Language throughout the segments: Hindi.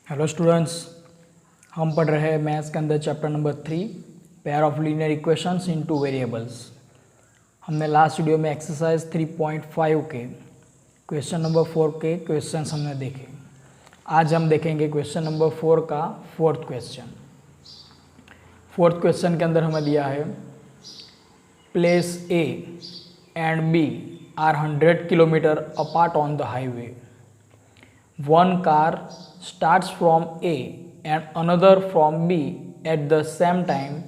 हेलो स्टूडेंट्स, हम पढ़ रहे हैं मैथ्स के अंदर chapter number 3 pair of linear equations into variables. हमने लास्ट वीडियो में एक्सरसाइज 3.5 के क्वेश्चन नंबर 4 के क्वेश्चंस हमने देखे। आज हम देखेंगे क्वेश्चन नंबर 4 का फोर्थ क्वेश्चन। फोर्थ क्वेश्चन के अंदर हमें दिया है place A and B are 100 kilometre apart on the highway. One car starts from A and another from B at the same time.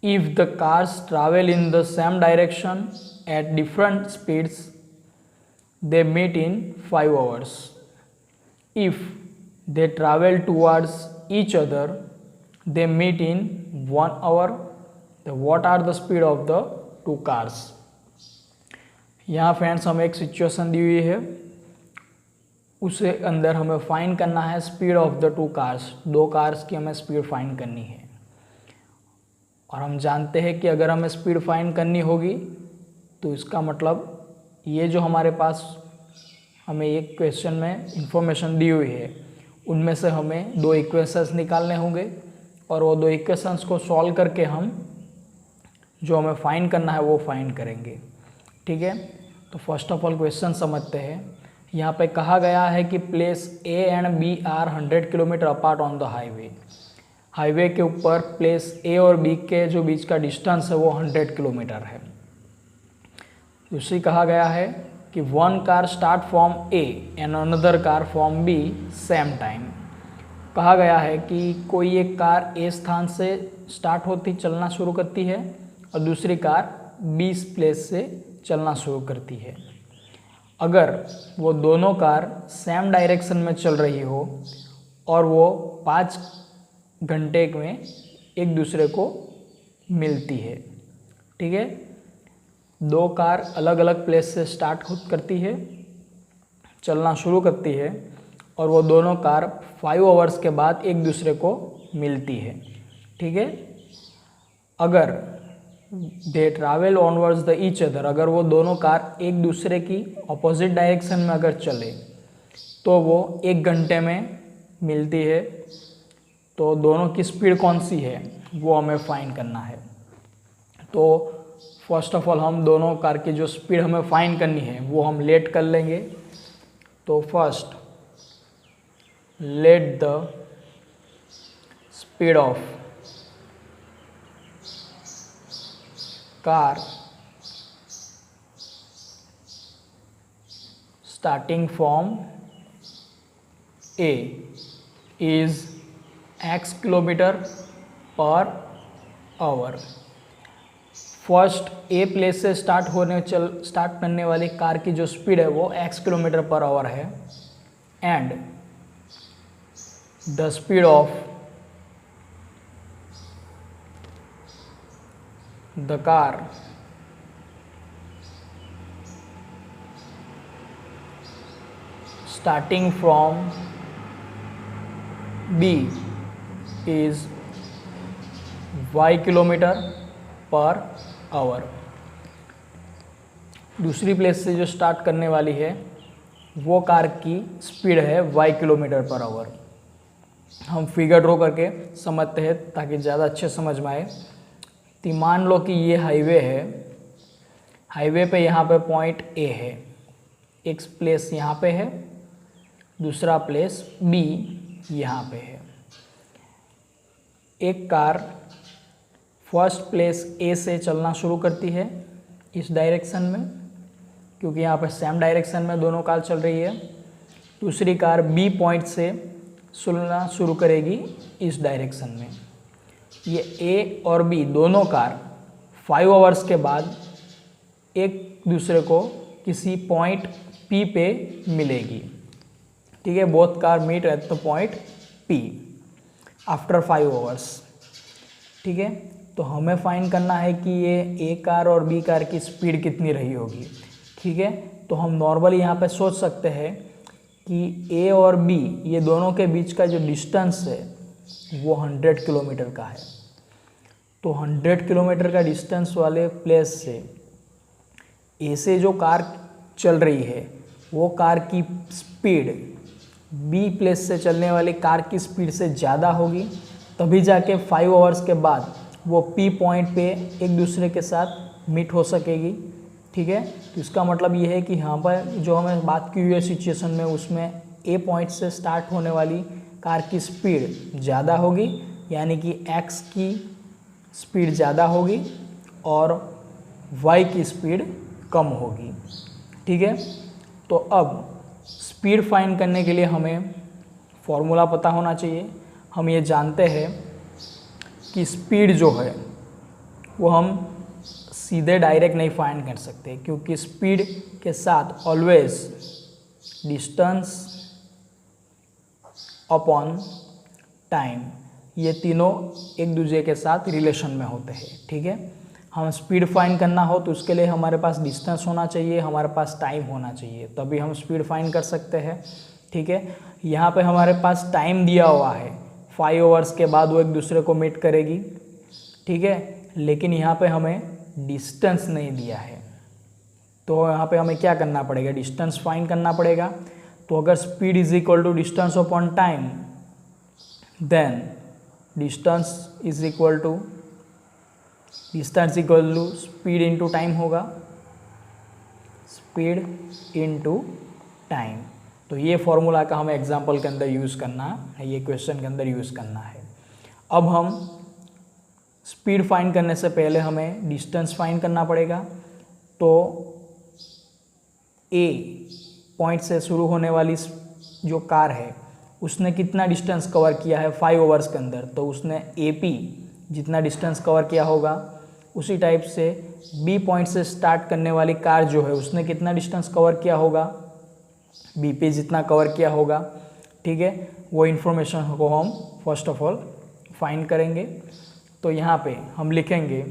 If the cars travel in the same direction at different speeds, they meet in 5 hours. If they travel towards each other, they meet in 1 hour. What are the speed of the two cars? यहाँ फ्रेंड्स हमें एक सिचुएशन दी हुई है, उसके अंदर हमें फाइंड करना है speed of the two cars. दो कार्स की हमें स्पीड फाइंड करनी है और हम जानते हैं कि अगर हमें स्पीड फाइंड करनी होगी तो इसका मतलब ये जो हमारे पास हमें एक क्वेश्चन में इंफॉर्मेशन दी हुई है उनमें से हमें दो इक्वेशंस निकालने होंगे और वो दो इक्वेशंस को सॉल्व करके हम जो हमें फाइंड करना है वो फाइंड करेंगे। ठीक है, तो फर्स्ट ऑफ ऑल क्वेश्चन समझते हैं। यहाँ पे कहा गया है कि place A and B are 100 kilometre apart on the highway. Highway के ऊपर प्लेस ए और बी के जो बीच का डिस्टेंस है वो 100 किलोमीटर है। दूसरी कहा गया है कि one car start from A and another car from B same time. कहा गया है कि कोई एक कार ए स्थान से स्टार्ट होती चलना शुरू करती है और दूसरी कार बी प्लेस से चलना शुरू करती है। अगर वो दोनों कार सेम डायरेक्शन में चल रही हो और वो 5 घंटे में एक दूसरे को मिलती है। ठीक है, दो कार अलग अलग प्लेस से स्टार्ट करती है, चलना शुरू करती है और वो दोनों कार 5 आवर्स के बाद एक दूसरे को मिलती है। ठीक है, अगर दे travel onwards the each other, अगर वो दोनों कार एक दूसरे की अपोजिट डायरेक्शन में अगर चले तो वो 1 घंटे में मिलती है। तो दोनों की स्पीड कौन सी है वो हमें फाइंड करना है। तो फर्स्ट ऑफ ऑल हम दोनों कार की जो स्पीड हमें फाइंड करनी है वो हम लेट कर लेंगे। तो first let the speed of car starting from A is x kilometre per our. First a place से स्टार्ट करने वाली कार की जो स्पीड है वो x किलोमीटर पर आवर है and the speed of the car starting from B is y kilometre per our. दूसरी प्लेस से जो स्टार्ट करने वाली है वो कार की स्पीड है y किलोमीटर पर आवर। हम फिगर ड्रॉ करके समझते हैं ताकि ज़्यादा अच्छे समझ में आए। तो मान लो कि ये हाईवे है, हाईवे पे यहाँ पे पॉइंट ए है, एक प्लेस यहाँ पे है, दूसरा प्लेस बी यहाँ पे है। एक कार फर्स्ट प्लेस ए से चलना शुरू करती है इस डायरेक्शन में, क्योंकि यहाँ पे सेम डायरेक्शन में दोनों कार चल रही है। दूसरी कार बी पॉइंट से चलना शुरू करेगी इस डायरेक्शन में। ये ए और बी दोनों कार 5 आवर्स के बाद एक दूसरे को किसी पॉइंट पी पे मिलेगी। ठीक है, both car meet at the point P after 5 hours. ठीक है, तो हमें फाइंड करना है कि ये ए कार और बी कार की स्पीड कितनी रही होगी। ठीक है, तो हम नॉर्मली यहाँ पे सोच सकते हैं कि ए और बी ये दोनों के बीच का जो डिस्टेंस है वो 100 किलोमीटर का है। तो 100 किलोमीटर का डिस्टेंस वाले प्लेस से ए से जो कार चल रही है वो कार की स्पीड बी प्लेस से चलने वाली कार की स्पीड से ज़्यादा होगी, तभी जाके 5 आवर्स के बाद वो पी पॉइंट पे एक दूसरे के साथ मीट हो सकेगी। ठीक है, तो इसका मतलब ये है कि यहाँ पर जो हमें बात की हुई है सिचुएशन में, उसमें ए पॉइंट से स्टार्ट होने वाली कार की स्पीड ज़्यादा होगी, यानी कि एक्स की स्पीड ज़्यादा होगी और वाई की स्पीड कम होगी। ठीक है, तो अब स्पीड फाइंड करने के लिए हमें फॉर्मूला पता होना चाहिए। हम ये जानते हैं कि स्पीड जो है वो हम सीधे डायरेक्ट नहीं फाइंड कर सकते, क्योंकि स्पीड के साथ ऑलवेज डिस्टेंस अपॉन टाइम, ये तीनों एक दूसरे के साथ रिलेशन में होते हैं। ठीक है, हम स्पीड फाइंड करना हो तो उसके लिए हमारे पास डिस्टेंस होना चाहिए, हमारे पास टाइम होना चाहिए, तभी हम स्पीड फाइंड कर सकते हैं। ठीक है, यहाँ पे हमारे पास टाइम दिया हुआ है, 5 आवर्स के बाद वो एक दूसरे को मीट करेगी। ठीक है, लेकिन यहाँ पे हमें डिस्टेंस नहीं दिया है, तो यहाँ पे हमें क्या करना पड़ेगा, डिस्टेंस फाइंड करना पड़ेगा। तो अगर speed is equal to distance upon time, then distance is equal to speed into time होगा, स्पीड इनटू टाइम। तो ये फॉर्मूला का हमें एग्जांपल के अंदर यूज़ करना है, ये क्वेश्चन के अंदर यूज़ करना है। अब हम स्पीड फाइंड करने से पहले हमें डिस्टेंस फाइंड करना पड़ेगा। तो ए पॉइंट से शुरू होने वाली जो कार है उसने कितना डिस्टेंस कवर किया है 5 आवर्स के अंदर, तो उसने AP जितना डिस्टेंस कवर किया होगा, उसी टाइप से बी पॉइंट से स्टार्ट करने वाली कार जो है उसने कितना डिस्टेंस कवर किया होगा, BP जितना कवर किया होगा। ठीक है, वो इन्फॉर्मेशन को हम फर्स्ट ऑफ ऑल फाइंड करेंगे। तो यहाँ पे हम लिखेंगे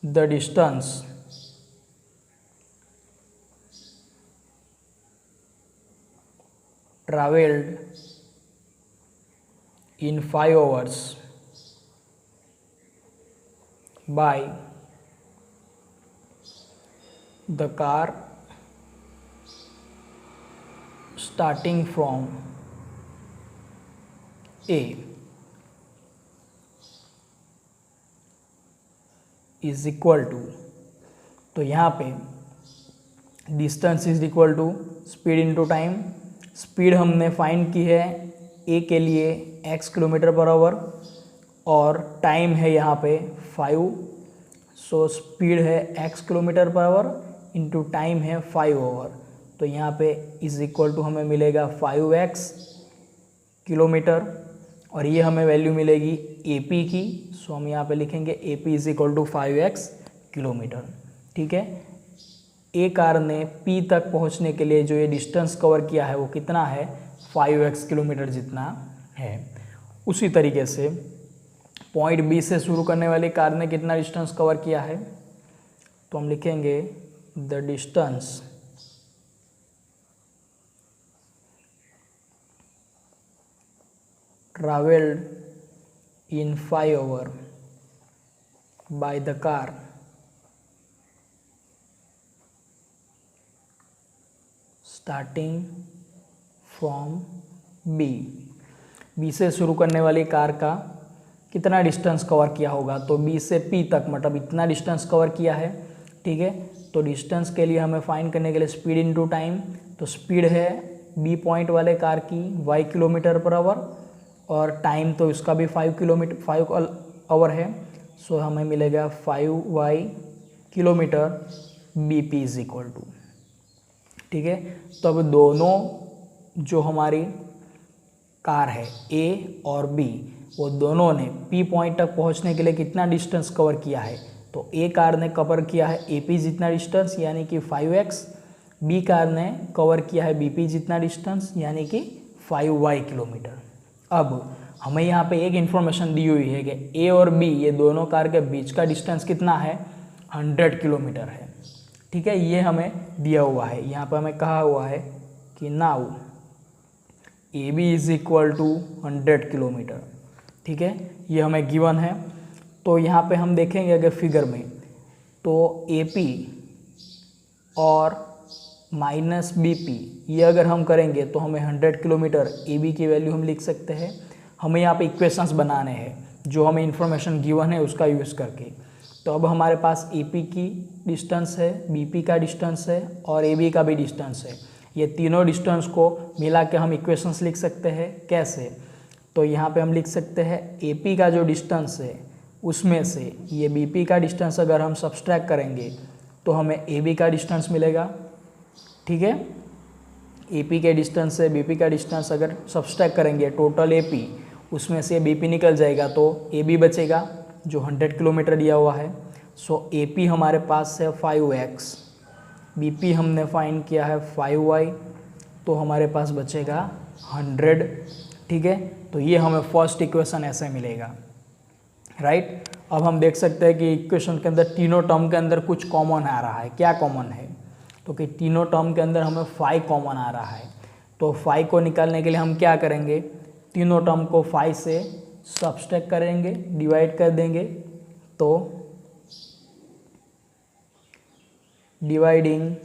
the distance traveled in 5 hours by the car starting from A is equal to, तो यहाँ पे distance is equal to speed into time. Speed हमने फाइंड की है ए के लिए x किलोमीटर पर आवर और टाइम है यहाँ पे 5, सो स्पीड है x kilometre per hour into time है 5 आवर। तो यहाँ पे इज इक्वल टू हमें मिलेगा 5x किलोमीटर और ये हमें वैल्यू मिलेगी AP की, सो हम यहाँ पे लिखेंगे AP is equal to 5x kilometre. ठीक है, ए कार ने P तक पहुंचने के लिए जो ये डिस्टेंस कवर किया है वो कितना है, 5x किलोमीटर जितना है। उसी तरीके से पॉइंट B से शुरू करने वाली कार ने कितना डिस्टेंस कवर किया है, तो हम लिखेंगे the distance travelled in 5 hour by the car starting from B से शुरू करने वाली कार का कितना डिस्टेंस कवर किया होगा, तो B से P तक मतलब इतना डिस्टेंस कवर किया है। ठीक है, तो डिस्टेंस के लिए हमें फाइंड करने के लिए स्पीड इनटू टाइम, तो स्पीड है B पॉइंट वाले कार की y किलोमीटर पर आवर और टाइम तो इसका भी 5 आवर है, सो हमें मिलेगा 5y kilometre BP is equal to. ठीक है, तो अब दोनों जो हमारी कार है A और B, वो दोनों ने P पॉइंट तक पहुंचने के लिए कितना डिस्टेंस कवर किया है, तो A कार ने कवर किया है AP जितना डिस्टेंस यानी कि 5x, B कार ने कवर किया है BP जितना डिस्टेंस यानी कि 5y किलोमीटर। अब हमें यहाँ पे एक इन्फॉर्मेशन दी हुई है कि A और B ये दोनों कार के बीच का डिस्टेंस कितना है, 100 किलोमीटर है। ठीक है, ये हमें दिया हुआ है, यहाँ पे हमें कहा हुआ है कि now AB is equal to 100 kilometre. ठीक है, ये हमें गिवन है। तो यहाँ पे हम देखेंगे अगर फिगर में तो AP और माइनस BP ये अगर हम करेंगे तो हमें 100 किलोमीटर AB की वैल्यू हम लिख सकते हैं। हमें यहाँ पे इक्वेशंस बनाने हैं जो हमें इन्फॉर्मेशन गिवन है उसका यूज़ करके। तो अब हमारे पास AP की डिस्टेंस है, BP का डिस्टेंस है और AB का भी डिस्टेंस है। ये तीनों डिस्टेंस को मिला के हम इक्वेशंस लिख सकते हैं। कैसे? तो यहाँ पे हम लिख सकते हैं AP का जो डिस्टेंस है उसमें से ये BP का डिस्टेंस अगर हम सब्सट्रैक्ट करेंगे तो हमें AB का डिस्टेंस मिलेगा। ठीक है, AP के डिस्टेंस से BP का डिस्टेंस अगर सब्सट्रैक्ट करेंगे टोटल AP, उसमें से BP निकल जाएगा तो AB बचेगा जो 100 किलोमीटर दिया हुआ है। सो AP हमारे पास है 5x, BP हमने फाइंड किया है 5y, तो हमारे पास बचेगा 100। ठीक है, तो ये हमें फर्स्ट इक्वेशन ऐसे मिलेगा, राइट। अब हम देख सकते हैं कि इक्वेशन के अंदर तीनों टर्म के अंदर कुछ कॉमन आ रहा है। क्या कॉमन है? तो कि तीनों टर्म के अंदर हमें 5 कॉमन आ रहा है। तो 5 को निकालने के लिए हम क्या करेंगे? तीनों टर्म को 5 से सब्सट्रैक्ट करेंगे, डिवाइड कर देंगे। तो डिवाइडिंग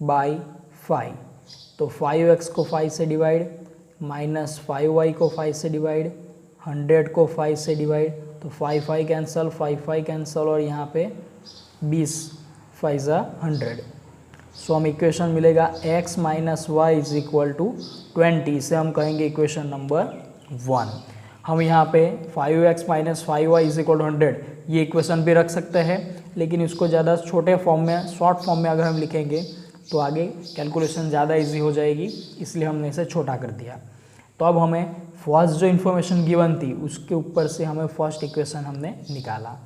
बाय 5, तो 5x को 5 से डिवाइड, माइनस 5y को 5 से डिवाइड, 100 को 5 से डिवाइड, तो 5 कैंसल, 5 कैंसल और यहाँ पे 20 5 100। सो हम इक्वेशन मिलेगा x minus Y is equal to 20। इसे हम कहेंगे इक्वेशन नंबर 1। हम यहाँ पे 5x minus 5y is equal to 100 ये इक्वेशन भी रख सकते हैं, लेकिन इसको ज़्यादा छोटे फॉर्म में, शॉर्ट फॉर्म में अगर हम लिखेंगे तो आगे कैलकुलेशन ज़्यादा इजी हो जाएगी, इसलिए हमने इसे छोटा कर दिया। तो अब हमें फर्स्ट जो इन्फॉर्मेशन गिवन थी उसके ऊपर से हमें फर्स्ट इक्वेशन हमने निकाला।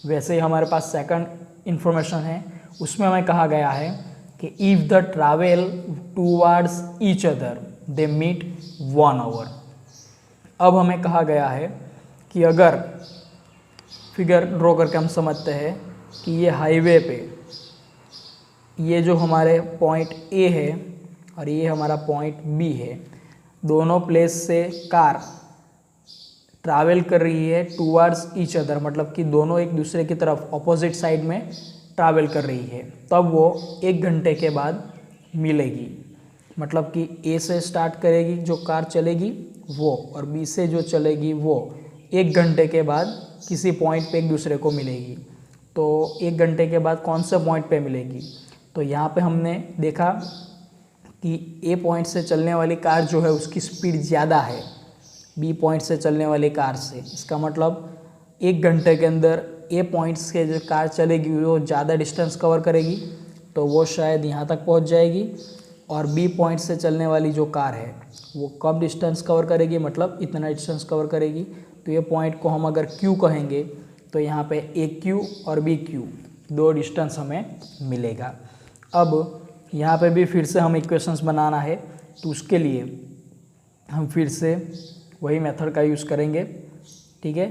वैसे ही हमारे पास सेकंड इन्फॉर्मेशन है, उसमें हमें कहा गया है कि if the travel towards each other they meet 1 hour. अब हमें कहा गया है कि अगर फिगर ड्रॉ करके हम समझते हैं कि ये हाईवे पे ये जो हमारे पॉइंट A है और ये हमारा पॉइंट B है, दोनों प्लेस से कार ट्रैवल कर रही है टूवर्ड्स ईच अदर, मतलब कि दोनों एक दूसरे की तरफ अपोजिट साइड में ट्रैवल कर रही है, तब वो 1 घंटे के बाद मिलेगी। मतलब कि A से स्टार्ट करेगी जो कार चलेगी वो, और B से जो चलेगी वो 1 घंटे के बाद किसी पॉइंट पे एक दूसरे को मिलेगी। तो 1 घंटे के बाद कौन से पॉइंट पे मिलेगी? तो यहाँ पे हमने देखा कि A पॉइंट से चलने वाली कार जो है उसकी स्पीड ज़्यादा है B पॉइंट से चलने वाली कार से। इसका मतलब 1 घंटे के अंदर A पॉइंट से जो कार चलेगी वो ज़्यादा डिस्टेंस कवर करेगी, तो वो शायद यहाँ तक पहुँच जाएगी। और B पॉइंट से चलने वाली जो कार है वो कम डिस्टेंस कवर करेगी, मतलब इतना डिस्टेंस कवर करेगी। तो ये पॉइंट को हम अगर Q कहेंगे तो यहाँ पे AQ और BQ दो डिस्टेंस हमें मिलेगा। अब यहाँ पे भी फिर से हम इक्वेशंस बनाना है, तो उसके लिए हम फिर से वही मेथड का यूज़ करेंगे। ठीक है,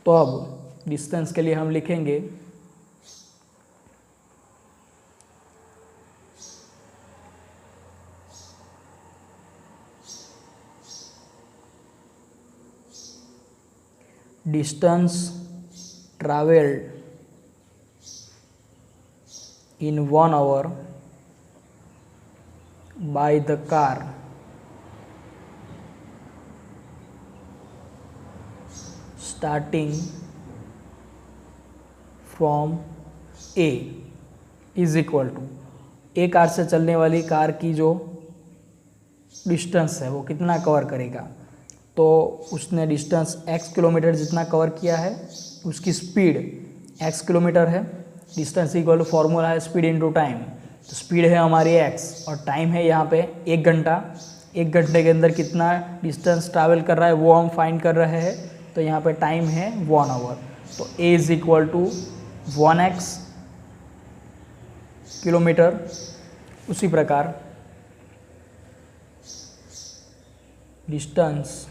तो अब डिस्टेंस के लिए हम लिखेंगे distance travelled in 1 hour by the car starting from A is equal to A car से चलने वाली कार की जो डिस्टेंस है वो कितना कवर करेगा? तो उसने डिस्टेंस x किलोमीटर जितना कवर किया है, उसकी स्पीड x किलोमीटर है। डिस्टेंस इक्वल टू फॉर्मूला है स्पीड इनटू टाइम, तो स्पीड है हमारी x और टाइम है यहाँ पे 1 घंटा। 1 घंटे के अंदर कितना डिस्टेंस ट्रैवल कर रहा है वो हम फाइंड कर रहे हैं, तो यहाँ पे टाइम है 1 आवर। तो a is equal to 1x kilometre. उसी प्रकार distance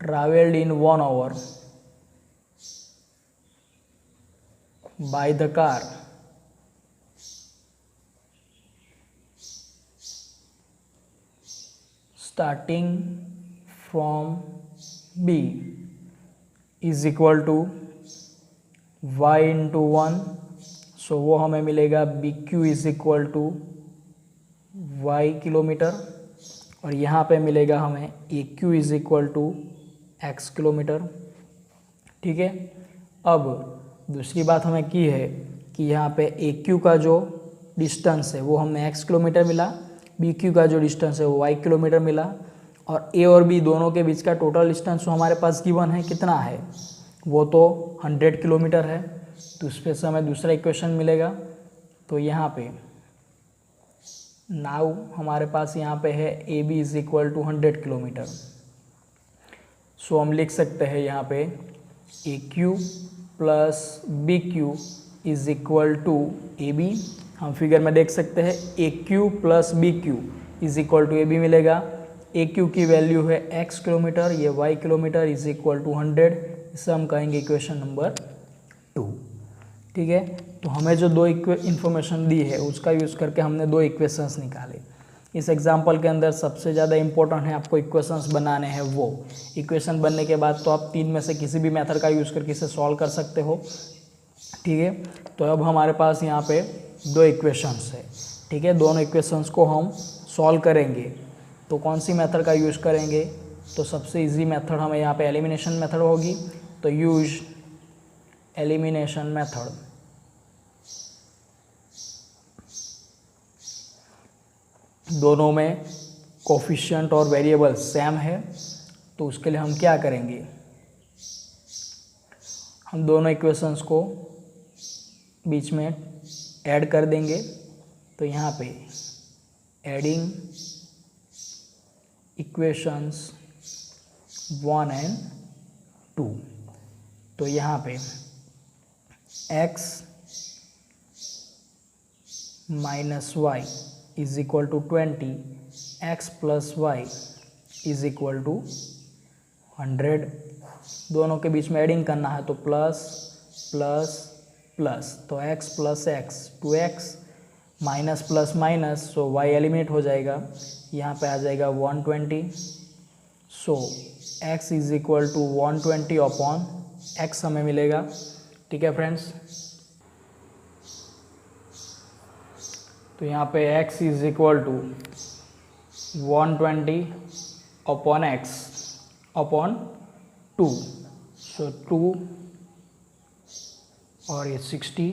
travelled in 1 hour by the car starting from B is equal to y into 1, so वो हमें मिलेगा B Q is equal to Y kilometre, और यहाँ पे मिलेगा हमें A Q is equal to X kilometre. ठीक है, अब दूसरी बात हमें की है कि यहाँ पे ए क्यू का जो डिस्टेंस है वो हमें एक्स किलोमीटर मिला, बी क्यू का जो डिस्टेंस है वो वाई किलोमीटर मिला, और ए और बी दोनों के बीच का टोटल डिस्टेंस जो हमारे पास गिवन है कितना है, वो तो 100 किलोमीटर है। तो उस पर से हमें दूसरा इक्वेशन मिलेगा। तो यहाँ पे नाउ हमारे पास यहाँ पे है A B is equal to 100 kilometre. So हम लिख सकते हैं यहाँ पे A Q plus B Q is equal to A B. हम फिगर में देख सकते हैं A Q plus B Q is equal to A B मिलेगा। ए क्यू की वैल्यू है एक्स किलोमीटर, ये Y kilometre is equal to 100। इसे हम कहेंगे इक्वेशन नंबर 2। ठीक है, तो हमें जो दो इन्फॉर्मेशन दी है उसका यूज़ करके हमने दो इक्वेशंस निकाले। इस एग्जाम्पल के अंदर सबसे ज़्यादा इंपॉर्टेंट है आपको इक्वेशंस बनाने हैं। वो इक्वेशन बनने के बाद तो आप तीन में से किसी भी मेथड का यूज़ करके इसे सॉल्व कर सकते हो। ठीक है, तो अब हमारे पास यहाँ पे दो इक्वेशंस है। ठीक है, दोनों इक्वेशंस को हम सॉल्व करेंगे। तो कौन सी मेथड का यूज़ करेंगे, तो सबसे इजी मेथड हमें यहाँ पे एलिमिनेशन मेथड होगी। तो यूज एलिमिनेशन मेथड। दोनों में कोफिशिएंट और वेरिएबल सेम है, तो उसके लिए हम क्या करेंगे, हम दोनों इक्वेशंस को बीच में ऐड कर देंगे। तो यहाँ पे एडिंग इक्वेशंस 1 एंड 2, तो यहाँ पे x minus Y is equal to 20, X plus Y is equal to 100। दोनों के बीच में एडिंग करना है, तो प्लस प्लस प्लस, तो x plus X 2x, minus plus minus, so y eliminate हो जाएगा, यहाँ पे आ जाएगा 120। So x is equal to 120 upon x हमें मिलेगा। ठीक है फ्रेंड्स, तो यहाँ पे x is equal to 120 upon x upon 2, so 2 और ये 60,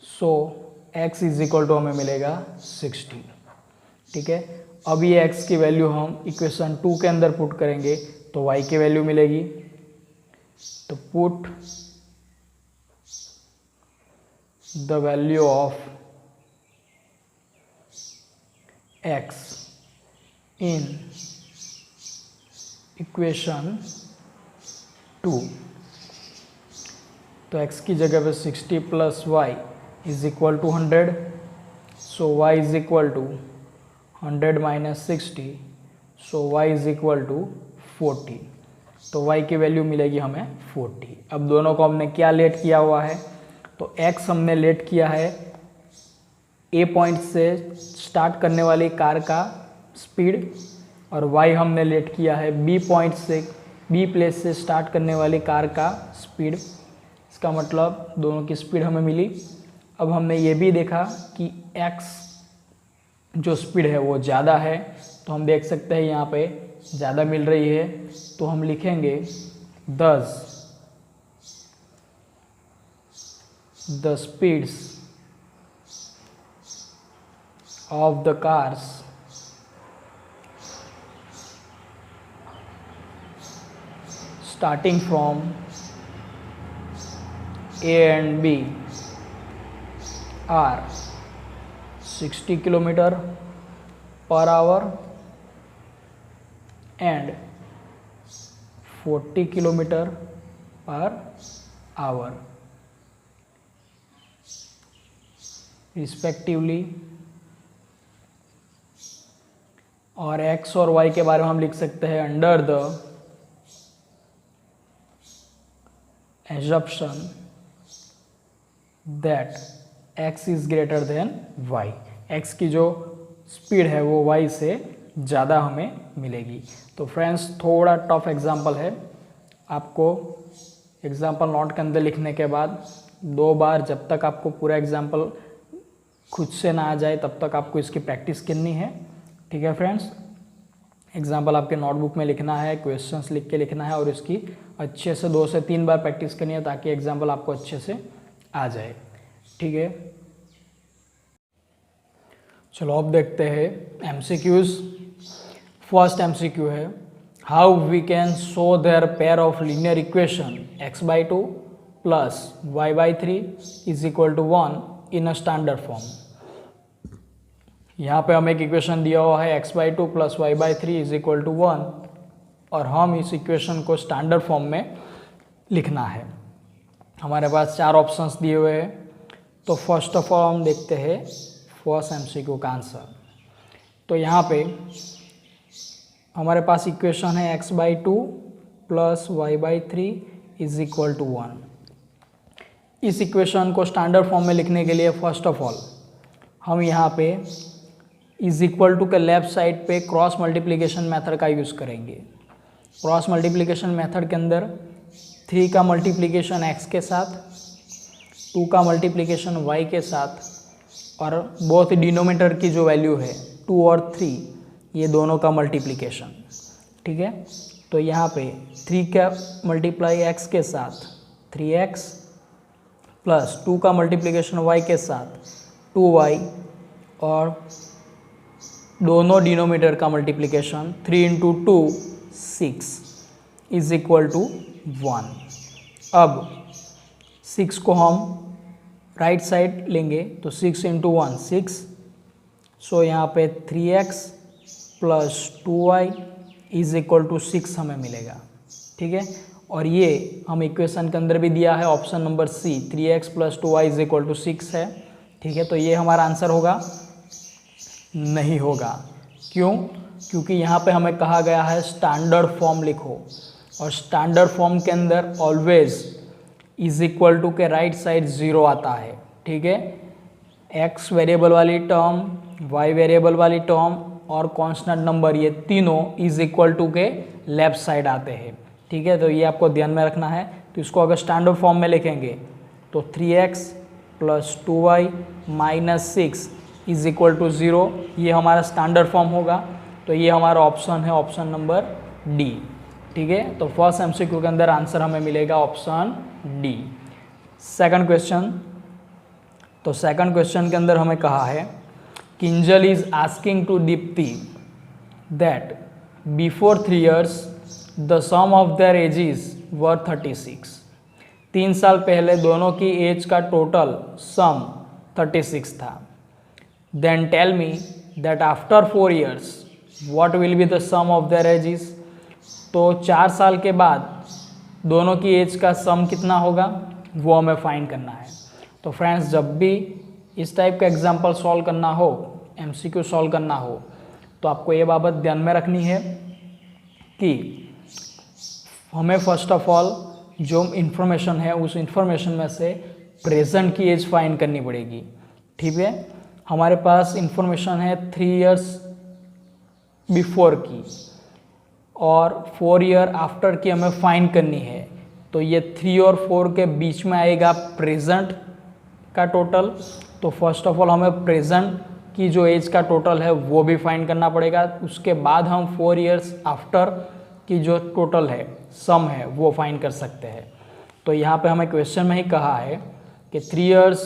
so x is equal to हमें मिलेगा 60। ठीक है, अब ये x की वैल्यू हम इक्वेशन 2 के अंदर पुट करेंगे तो y की वैल्यू मिलेगी। तो put the value of x in equation 2, तो x की जगह पे 60 plus Y is equal to 100, सो y is equal to 100 minus 60, सो y इज इक्वल टू 40। तो y की वैल्यू मिलेगी हमें 40। अब दोनों को हमने क्या लेट किया हुआ है, तो x हमने लेट किया है ए पॉइंट से स्टार्ट करने वाली कार का स्पीड, और y हमने लेट किया है बी पॉइंट से, बी प्लेस से स्टार्ट करने वाली कार का स्पीड। इसका मतलब दोनों की स्पीड हमें मिली। अब हमने ये भी देखा कि x जो स्पीड है वो ज़्यादा है, तो हम देख सकते हैं यहाँ पे ज़्यादा मिल रही है, तो हम लिखेंगे thus the speeds of the cars starting from A and B are 60 kilometer per hour and 40 kilometer per hour respectively। और x और y के बारे में हम लिख सकते हैं under the assumption that x is greater than y। x की जो स्पीड है वो y से ज़्यादा हमें मिलेगी। तो फ्रेंड्स थोड़ा टफ एग्जाम्पल है, आपको एग्जाम्पल नोट के अंदर लिखने के बाद 2 बार, जब तक आपको पूरा एग्जाम्पल खुद से ना आ जाए तब तक आपको इसकी प्रैक्टिस करनी है। ठीक है फ्रेंड्स, एग्जाम्पल आपके नोटबुक में लिखना है, क्वेश्चंस लिख के लिखना है और इसकी अच्छे से 2 से 3 बार प्रैक्टिस करनी है ताकि एग्जाम्पल आपको अच्छे से आ जाए। ठीक है, चलो अब देखते हैं एमसीक्यूज। फर्स्ट एमसीक्यू है, how we can show their pair of linear equation x/2 plus y/3 is equal to 1 in a standard form. यहाँ पे हमें एक इक्वेशन दिया हुआ है x/2 plus y/3 is equal to 1 और हम इस इक्वेशन को स्टैंडर्ड फॉर्म में लिखना है। हमारे पास 4 ऑप्शंस दिए हुए हैं। तो फर्स्ट ऑफ ऑल हम देखते हैं फर्स्ट एमसीक्यू का आंसर। तो यहाँ पे हमारे पास इक्वेशन है x/2 plus y/3 is equal to 1। इस इक्वेशन को स्टैंडर्ड फॉर्म में लिखने के लिए फर्स्ट ऑफ ऑल हम यहाँ पे इज इक्वल टू के लेफ्ट साइड पे क्रॉस मल्टीप्लिकेशन मेथड का यूज़ करेंगे। क्रॉस मल्टीप्लिकेशन मेथड के अंदर 3 का मल्टीप्लिकेशन x के साथ, 2 का मल्टीप्लिकेशन y के साथ और बोथ डिनोमिनेटर की जो वैल्यू है 2 और 3, ये दोनों का मल्टीप्लिकेशन। ठीक है, तो यहाँ पे 3 का मल्टीप्लाई x के साथ 3x प्लस 2 का मल्टीप्लिकेशन y के साथ 2y और दोनों डिनोमिनेटर का multiplication 3 into 2 6 is equal to 1। अब 6 को हम राइट साइड लेंगे तो 6 इंटू 1 6, सो यहाँ पे 3x plus 2y is equal to 6 हमें मिलेगा। ठीक है, और ये हम इक्वेशन के अंदर भी दिया है option number C, 3x plus 2y is equal to 6 है। ठीक है, तो ये हमारा आंसर होगा, नहीं होगा। क्यों? क्योंकि यहाँ पे हमें कहा गया है स्टैंडर्ड फॉर्म लिखो और स्टैंडर्ड फॉर्म के अंदर ऑलवेज इज इक्वल टू के राइट साइड 0 आता है। ठीक है, x वेरिएबल वाली टर्म, y वेरिएबल वाली टर्म और कांस्टेंट नंबर, ये तीनों इज इक्वल टू के लेफ्ट साइड आते हैं। ठीक है, तो ये आपको ध्यान में रखना है। तो इसको अगर स्टैंडर्ड फॉर्म में लिखेंगे तो 3x plus 2y minus 6 is equal to 0, ये हमारा स्टैंडर्ड फॉर्म होगा। तो ये हमारा ऑप्शन है, ऑप्शन नंबर डी। ठीक है, तो फर्स्ट एमसीक्यू के अंदर आंसर हमें मिलेगा ऑप्शन डी। सेकंड क्वेश्चन, तो सेकंड क्वेश्चन के अंदर हमें कहा है Kinjal is asking to Dipti that before 3 years the sum of their ages were 36। 3 साल पहले दोनों की एज का टोटल सम 36 था। Then tell me that after 4 years what will be the sum of their ages. तो 4 साल के बाद दोनों की एज का सम कितना होगा वो हमें फाइंड करना है। तो फ्रेंड्स, जब भी इस टाइप का एग्जाम्पल सॉल्व करना हो, एमसीक्यू सॉल्व करना हो, तो आपको ये बाबत ध्यान में रखनी है कि हमें फर्स्ट ऑफ ऑल जो इन्फॉर्मेशन है उस इन्फॉर्मेशन में से प्रेजेंट की एज फाइंड करनी पड़ेगी। ठीक है, हमारे पास इन्फॉर्मेशन है 3 years बिफोर की और 4 year आफ्टर की हमें फाइंड करनी है। तो ये 3 और 4 के बीच में आएगा प्रेजेंट का टोटल। तो फर्स्ट ऑफ ऑल हमें प्रेजेंट की जो एज का टोटल है वो भी फाइंड करना पड़ेगा। उसके बाद हम 4 years आफ्टर की जो टोटल है, सम है, वो फाइंड कर सकते हैं। तो यहाँ पे हमें क्वेश्चन में ही कहा है कि 3 years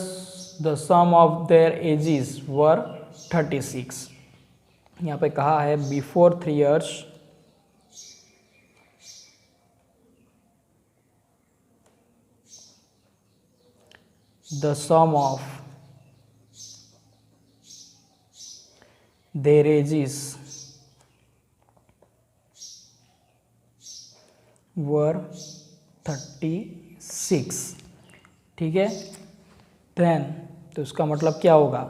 the sum of their ages were 36। यहाँ पे कहा है before 3 years the sum of their ages were 36। ठीक है, देन तो इसका मतलब क्या होगा,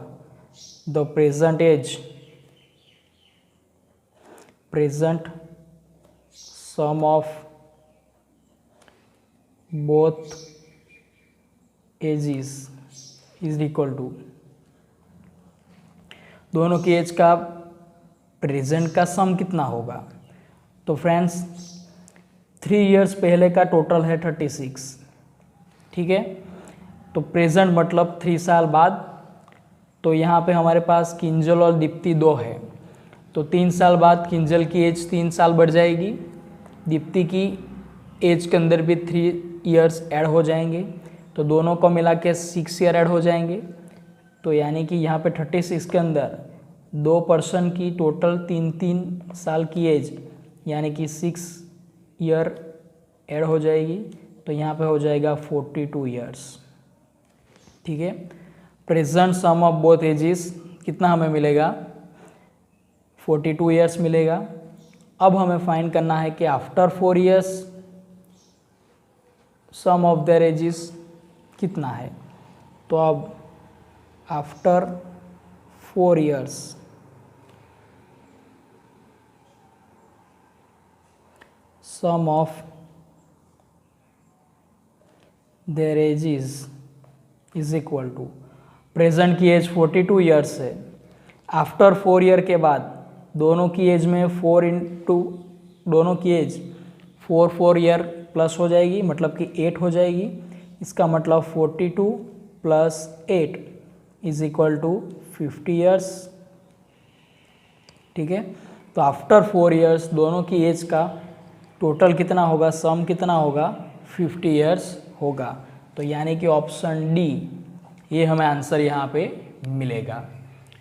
the present age, present sum of both ages is equal to, दोनों की एज का प्रेजेंट का सम कितना होगा। तो फ्रेंड्स, 3 इयर्स पहले का टोटल है 36, ठीक है। तो प्रेजेंट मतलब 3 साल बाद, तो यहाँ पे हमारे पास किंजल और दीप्ति 2 है, तो 3 साल बाद किंजल की एज 3 साल बढ़ जाएगी, दीप्ति की एज के अंदर भी 3 इयर्स ऐड हो जाएंगे, तो दोनों को मिला के 6 ईयर ऐड हो जाएंगे। तो यानी कि यहाँ पे 36 के अंदर 2 पर्सन की टोटल 3-3 साल की एज यानी कि 6 ईयर ऐड हो जाएगी, तो यहाँ पे हो जाएगा 42 इयर्स, ठीक है। Present sum of both ages कितना हमें मिलेगा, 42 इयर्स मिलेगा। अब हमें फाइंड करना है कि after 4 years sum of their ages कितना है। तो अब after 4 years sum of their ages is equal to, present की एज 42 इयर्स है, आफ्टर 4 ईयर के बाद दोनों की एज में 4 इंटू दोनों की एज 4 ईयर प्लस हो जाएगी, मतलब कि 8 हो जाएगी। इसका मतलब 42 plus 8 is equal to 50 years, ठीक है। तो आफ्टर 4 इयर्स दोनों की एज का टोटल कितना होगा, सम कितना होगा, 50 ईयर्स होगा। तो यानी कि ऑप्शन डी ये हमें आंसर यहाँ पे मिलेगा,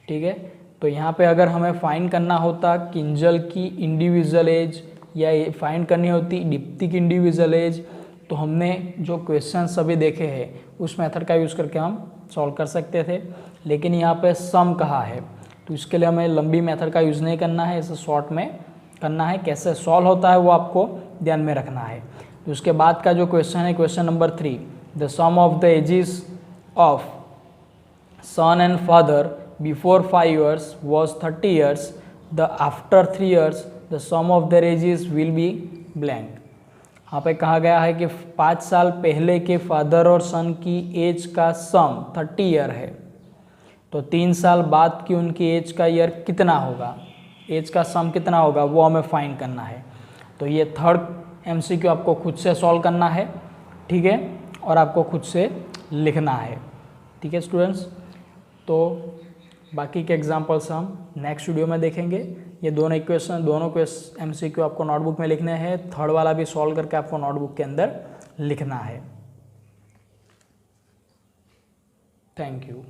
ठीक है। तो यहाँ पे अगर हमें फाइंड करना होता किंजल की इंडिविजुअल एज या फाइंड करनी होती दीप्ति की इंडिविजुअल एज, तो हमने जो क्वेश्चन सभी देखे हैं उस मेथड का यूज़ करके हम सॉल्व कर सकते थे, लेकिन यहाँ पे सम कहा है, तो इसके लिए हमें लंबी मेथड का यूज़ नहीं करना है, इसे शॉर्ट में करना है। कैसे सॉल्व होता है वो आपको ध्यान में रखना है। तो उसके बाद का जो क्वेश्चन है, question number 3, the sum of the ages of son and father before 5 years was 30 years, the after 3 years the sum of their ages will be blank। यहाँ पे कहा गया है कि 5 साल पहले के फादर और सन की एज का सम 30 ईयर है, तो 3 साल बाद की उनकी एज का ईयर कितना होगा, एज का सम कितना होगा, वो हमें फाइंड करना है। तो ये थर्ड MCQ आपको खुद से सॉल्व करना है, ठीक है, और आपको खुद से लिखना है, ठीक है स्टूडेंट्स। तो बाकी के एग्जांपल्स हम नेक्स्ट वीडियो में देखेंगे। ये दोनों इक्वेशन MCQ आपको नोटबुक में लिखने हैं, थर्ड वाला भी सॉल्व करके आपको नोटबुक के अंदर लिखना है। Thank you.